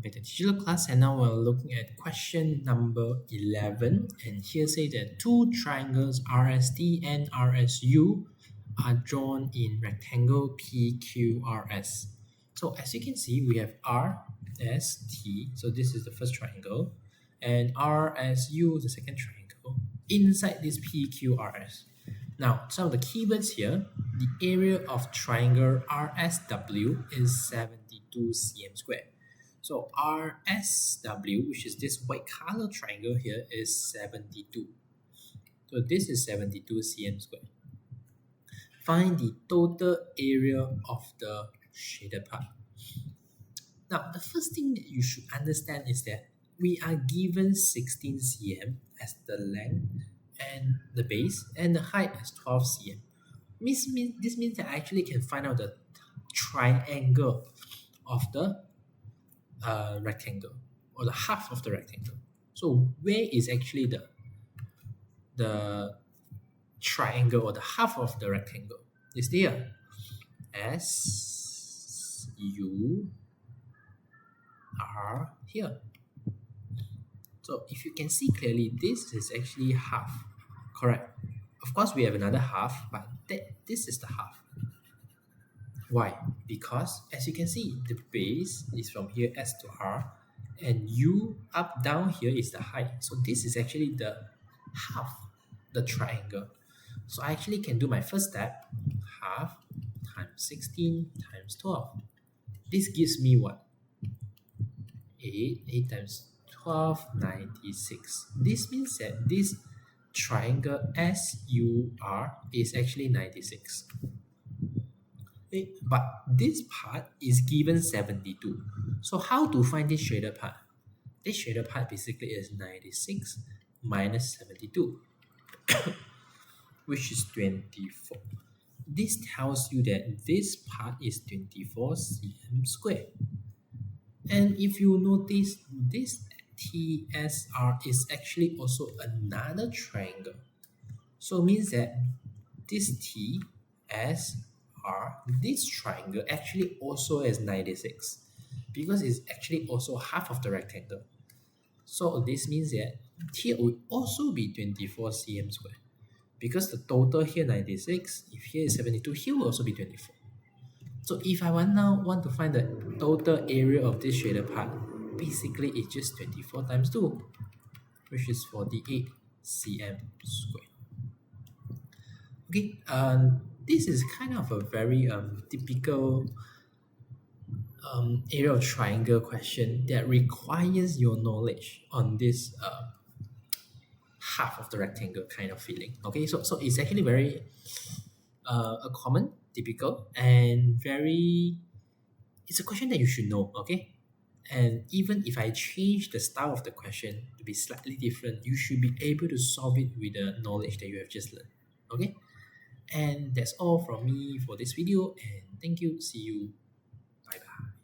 complete the digital class, and now we're looking at question number 11. And here say that two triangles RST and RSU are drawn in rectangle PQRS. So as you can see, we have RST, so this is the first triangle, and RSU, the second triangle, inside this PQRS. Now, some of the keywords here, the area of triangle RSW is 72 cm squared. So RSW, which is this white color triangle here, is 72. So this is 72 cm squared. Find the total area of the shaded part. Now, the first thing that you should understand is that we are given 16 cm as the length and the base, and the height as 12 cm. This means that I actually can find out the triangle of the rectangle, or the half of the rectangle. So where is actually the triangle, or the half of the rectangle? Is there S U R here. So if you can see clearly, this is actually half, correct? Of course, we have another half, but this is the half. Why? Because as you can see, the base is from here S to R, and U up down here is the height. So this is actually the half, the triangle. So I actually can do my first step, half times 16 times 12. This gives me what? 8 times 12, 96. This means that this triangle SUR is actually 96. Okay, but this part is given 72. So how to find this shaded part? This shaded part basically is 96 minus 72, which is 24. This tells you that this part is 24 cm squared. And if you notice, this TSR is actually also another triangle. So it means that this TSR, this triangle actually also has 96, because it's actually also half of the rectangle. So this means that here will also be 24 cm squared, because the total here 96, if here is 72, here will also be 24. So if I now want to find the total area of this shaded part, basically it's just 24 times 2, which is 48 cm squared. Okay, this is kind of a very typical area of triangle question that requires your knowledge on this half of the rectangle kind of feeling. Okay, so it's actually very a common, typical, and it's a question that you should know. Okay, and even if I change the style of the question to be slightly different, you should be able to solve it with the knowledge that you have just learned. Okay, and that's all from me for this video, and thank you. See you. Bye bye.